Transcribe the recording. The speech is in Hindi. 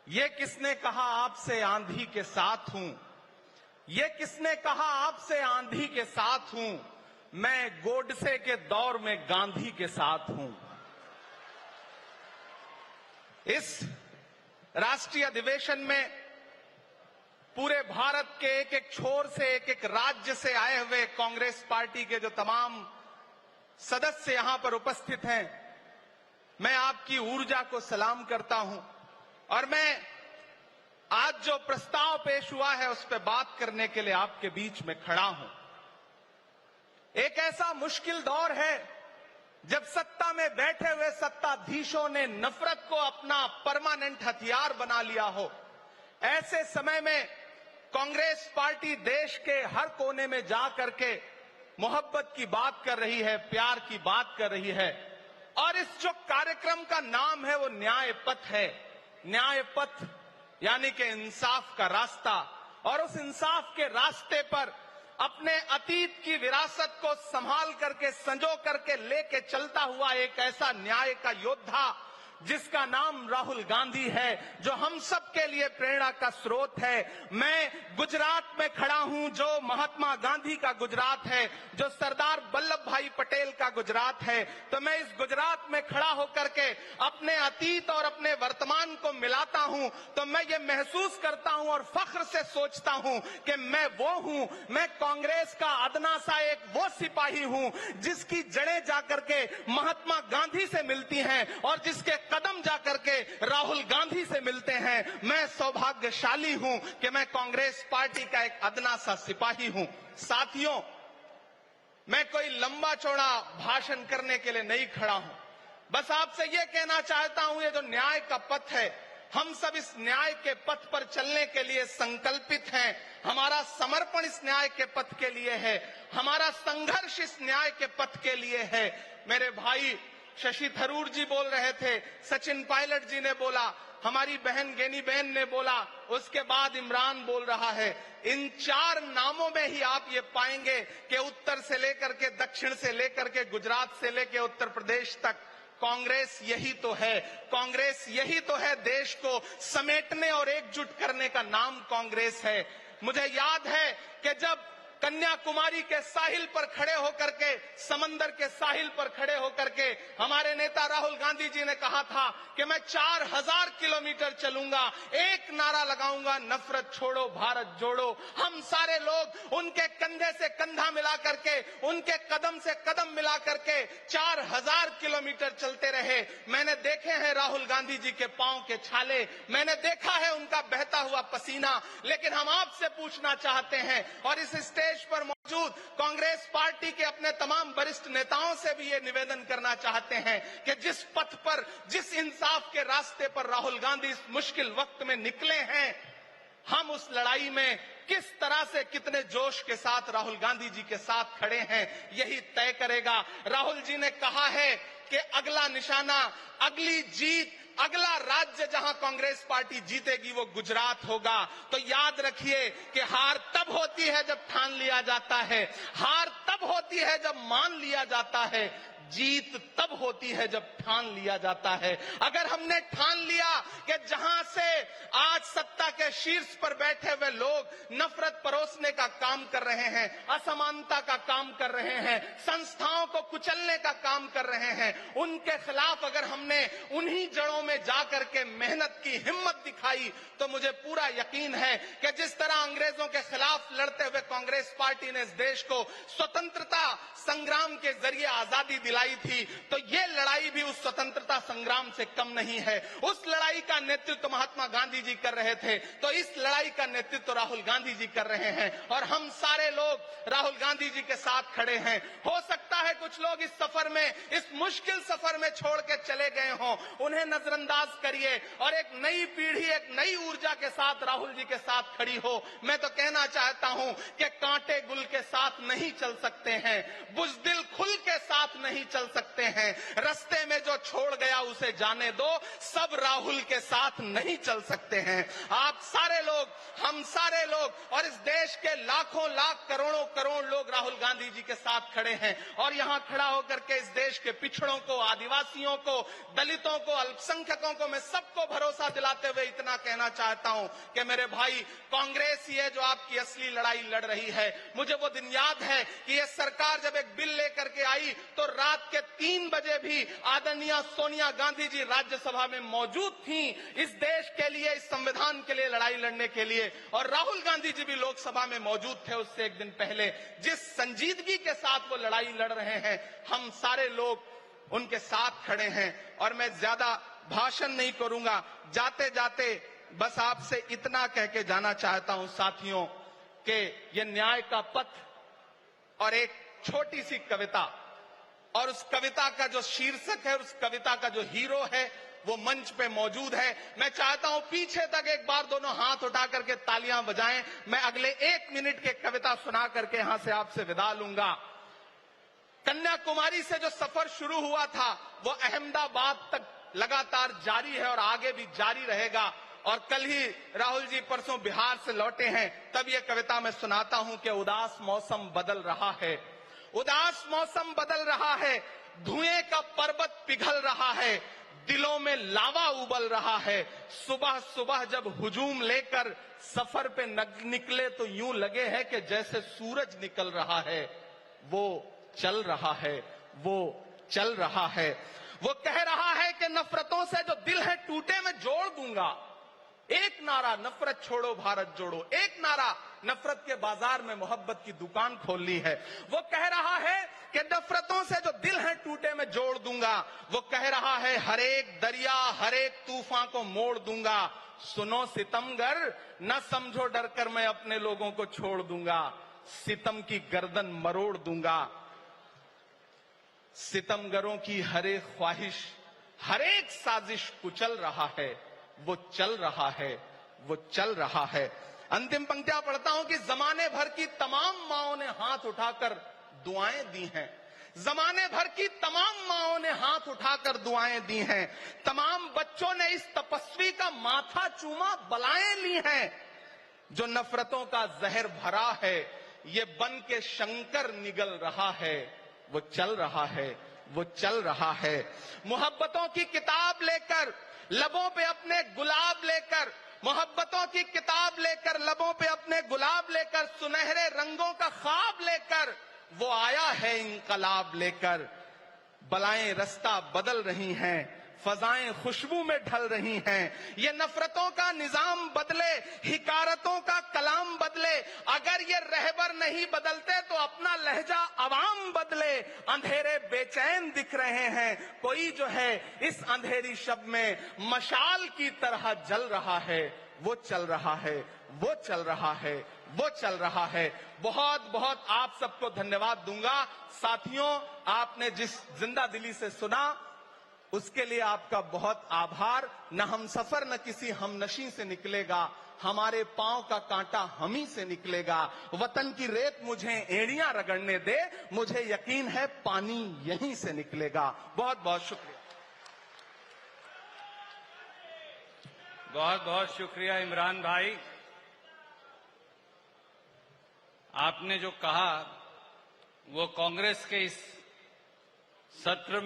ये किसने कहा आपसे आंधी के साथ हूं? ये किसने कहा आपसे आंधी के साथ हूं? मैं गोडसे के दौर में गांधी के साथ हूं। इस राष्ट्रीय अधिवेशन में पूरे भारत के एक एक छोर से, एक एक राज्य से आए हुए कांग्रेस पार्टी के जो तमाम सदस्य यहां पर उपस्थित हैं, मैं आपकी ऊर्जा को सलाम करता हूं और मैं आज जो प्रस्ताव पेश हुआ है उस पर बात करने के लिए आपके बीच में खड़ा हूं। एक ऐसा मुश्किल दौर है जब सत्ता में बैठे हुए सत्ताधीशों ने नफरत को अपना परमानेंट हथियार बना लिया हो। ऐसे समय में कांग्रेस पार्टी देश के हर कोने में जा करके मोहब्बत की बात कर रही है, प्यार की बात कर रही है और इस जो कार्यक्रम का नाम है वो न्याय पथ है। न्याय पथ यानी कि इंसाफ का रास्ता, और उस इंसाफ के रास्ते पर अपने अतीत की विरासत को संभाल करके, संजो करके लेके चलता हुआ एक ऐसा न्याय का योद्धा जिसका नाम राहुल गांधी है, जो हम सब के लिए प्रेरणा का स्रोत है। मैं गुजरात में खड़ा हूं, जो महात्मा गांधी का गुजरात है, जो सरदार वल्लभ भाई पटेल का गुजरात है। तो मैं इस गुजरात में खड़ा होकर के अपने अतीत और अपने वर्तमान को मिलाता हूं तो मैं ये महसूस करता हूं और फख्र से सोचता हूं कि मैं वो हूं, मैं कांग्रेस का अदना सा एक वो सिपाही हूं जिसकी जड़ें जाकर के महात्मा गांधी से मिलती हैं और जिसके कदम जाकर के राहुल गांधी से मिलते हैं। मैं सौभाग्यशाली हूं कि मैं कांग्रेस पार्टी का एक अदना सा सिपाही हूं। साथियों, मैं कोई लंबा चौड़ा भाषण करने के लिए नहीं खड़ा हूं, बस आपसे यह कहना चाहता हूं, ये जो न्याय का पथ है, हम सब इस न्याय के पथ पर चलने के लिए संकल्पित हैं। हमारा समर्पण इस न्याय के पथ के लिए है, हमारा संघर्ष इस न्याय के पथ के लिए है। मेरे भाई शशि थरूर जी बोल रहे थे, सचिन पायलट जी ने बोला, हमारी बहन गेनी बहन ने बोला, उसके बाद इमरान बोल रहा है। इन चार नामों में ही आप ये पाएंगे कि उत्तर से लेकर के, दक्षिण से लेकर के, गुजरात से लेकर उत्तर प्रदेश तक कांग्रेस यही तो है। कांग्रेस यही तो है, देश को समेटने और एकजुट करने का नाम कांग्रेस है। मुझे याद है कि जब कन्याकुमारी के साहिल पर खड़े होकर के, समंदर के साहिल पर खड़े होकर के हमारे नेता राहुल गांधी जी ने कहा था कि मैं 4000 किलोमीटर चलूंगा, एक नारा लगाऊंगा, नफरत छोड़ो भारत जोड़ो। हम सारे लोग उनके कंधे से कंधा मिला करके, उनके कदम से कदम मिला करके 4000 किलोमीटर चलते रहे। मैंने देखे हैं राहुल गांधी जी के पांव के छाले, मैंने देखा है उनका बहता हुआ पसीना। लेकिन हम आपसे पूछना चाहते हैं और इस स्टेज पर मौजूद कांग्रेस पार्टी के अपने तमाम वरिष्ठ नेताओं से भी ये निवेदन करना चाहते हैं कि जिस पथ पर, जिस इंसाफ के रास्ते पर राहुल गांधी इस मुश्किल वक्त में निकले हैं, हम उस लड़ाई में किस तरह से, कितने जोश के साथ राहुल गांधी जी के साथ खड़े हैं, यही तय करेगा। राहुल जी ने कहा है कि अगला निशाना, अगली जीत, अगला राज्य जहां कांग्रेस पार्टी जीतेगी वो गुजरात होगा। तो याद रखिए कि हार तब होती है जब ठान लिया जाता है, हार तब होती है जब मान लिया जाता है, जीत तब होती है जब ठान लिया जाता है। अगर हमने ठान लिया कि जहां से आज सत्ता के शीर्ष पर बैठे हुए लोग नफरत परोसने का काम कर रहे हैं, असमानता का काम कर रहे हैं, संस्थाओं को कुचलने का काम कर रहे हैं, उनके खिलाफ अगर हमने उन्हीं जड़ों में जाकर के मेहनत की हिम्मत दिखाई तो मुझे पूरा यकीन है कि जिस तरह अंग्रेजों के खिलाफ लड़ते हुए कांग्रेस पार्टी ने इस देश को स्वतंत्रता संग्राम के जरिए आजादी दिलाई थी, तो ये लड़ाई भी उस स्वतंत्रता संग्राम से कम नहीं है। उस लड़ाई का नेतृत्व महात्मा गांधी जी कर रहे थे, तो इस लड़ाई का नेतृत्व राहुल गांधी जी कर रहे हैं और हम सारे लोग राहुल गांधी जी के साथ खड़े हैं। हो सकता है कुछ लोग इस सफर में, इस मुश्किल सफर में छोड़ के चले गए हों, उन्हें नजरअंदाज करिए और एक नई पीढ़ी, एक नई ऊर्जा के साथ राहुल जी के साथ खड़ी हो। मैं तो कहना चाहता हूं कि कांटे गुल के साथ नहीं चल सकते हैं, बुज़दिल खुल के साथ नहीं चल सकते हैं। रास्ते में जो छोड़ गया उसे जाने दो, सब राहुल के साथ नहीं चल सकते हैं। आप सारे लोग, हम सारे लोग और इस देश के लाखों लाख करोड़ों करोड़ लोग राहुल गांधी जी के साथ खड़े हैं। और यहां खड़ा होकर के इस देश के पिछड़ों को, आदिवासियों को, दलितों को, अल्पसंख्यकों को मैं सबको भरोसा दिलाते हुए इतना कहना चाहता हूं कि मेरे भाई, कांग्रेस ही है जो आपकी असली लड़ाई लड़ रही है। मुझे वो दिन याद है कि ये सरकार जब एक बिल लेकर के आई तो रात के 3 बजे भी आदरणीय सोनिया गांधी जी राज्यसभा में मौजूद थी इस देश के लिए, इस संविधान के लिए लड़ाई लड़ने के लिए। और राहुल गांधी जी भी लोकसभा में मौजूद थे उससे एक दिन पहले। जिस संजीदगी के साथ वो लड़ाई लड़ रहे हैं, हम सारे लोग उनके साथ खड़े हैं। और मैं ज्यादा भाषण नहीं करूंगा, जाते जाते बस आपसे इतना कह के जाना चाहता हूं साथियों कि ये न्याय का पथ और एक छोटी सी कविता, और उस कविता का जो शीर्षक है, उस कविता का जो हीरो है वो मंच पे मौजूद है। मैं चाहता हूं पीछे तक एक बार दोनों हाथ उठा करके तालियां बजाएं। मैं अगले 1 मिनट की कविता सुना करके यहां से आपसे विदा लूंगा। कन्याकुमारी से जो सफर शुरू हुआ था वो अहमदाबाद तक लगातार जारी है और आगे भी जारी रहेगा। और कल ही राहुल जी परसों बिहार से लौटे हैं, तब ये कविता मैं सुनाता हूं कि उदास मौसम बदल रहा है, उदास मौसम बदल रहा है, धुएं का पर्वत पिघल रहा है, दिलों में लावा उबल रहा है। सुबह सुबह जब हुजूम लेकर सफर पे निकले तो यूं लगे है कि जैसे सूरज निकल रहा है। वो चल रहा है, वो चल रहा है। वो कह रहा है कि नफरतों से जो दिल है टूटे मैं जोड़ दूंगा। एक नारा नफरत छोड़ो भारत जोड़ो, एक नारा नफरत के बाजार में मोहब्बत की दुकान खोल ली है। वो कह रहा है कि नफरतों से जो दिल है टूटे मैं जोड़ दूंगा। वो कह रहा है हर एक दरिया, हर एक तूफान को मोड़ दूंगा। सुनो सितमगर, न समझो डर कर मैं अपने लोगों को छोड़ दूंगा। सितम की गर्दन मरोड़ दूंगा। सितमगरों की हर एक ख्वाहिश, हर एक साजिश कुचल रहा है। वो चल रहा है, वो चल रहा है। अंतिम पंक्तियां पढ़ता हूं कि जमाने भर की तमाम माओं ने हाथ उठाकर दुआएं दी हैं। जमाने भर की तमाम माओं ने हाथ उठाकर दुआएं दी हैं। तमाम बच्चों ने इस तपस्वी का माथा चूमा, बलाएं ली हैं। जो नफरतों का जहर भरा है, ये बन के शंकर निगल रहा है। वो चल रहा है, वो चल रहा है। मोहब्बतों की किताब लेकर, लबों पे अपने गुलाब लेकर, मोहब्बतों की किताब लेकर, लबों पे अपने गुलाब लेकर, सुनहरे रंगों का ख्वाब लेकर वो आया है इंकलाब लेकर। बलाएं रास्ता बदल रही हैं, फजाएं खुशबू में ढल रही हैं। ये नफरतों का निजाम बदले, हिकारतों का कलाम बदले। अगर ये रहबर नहीं बदलते तो अपना लहजा अवाम बदले। अंधेरे बेचैन दिख रहे हैं, कोई जो है इस अंधेरी शब में मशाल की तरह जल रहा है। वो चल रहा है, वो चल रहा है, वो चल रहा है। बहुत बहुत आप सबको धन्यवाद दूंगा। साथियों, आपने जिस जिंदा दिली से सुना उसके लिए आपका बहुत आभार। न हम सफर न किसी हमनशी से निकलेगा, हमारे पांव का कांटा हम ही से निकलेगा। वतन की रेत मुझे एड़ियां रगड़ने दे, मुझे यकीन है पानी यहीं से निकलेगा। बहुत बहुत शुक्रिया। बहुत बहुत शुक्रिया इमरान भाई। आपने जो कहा वो कांग्रेस के इस सत्र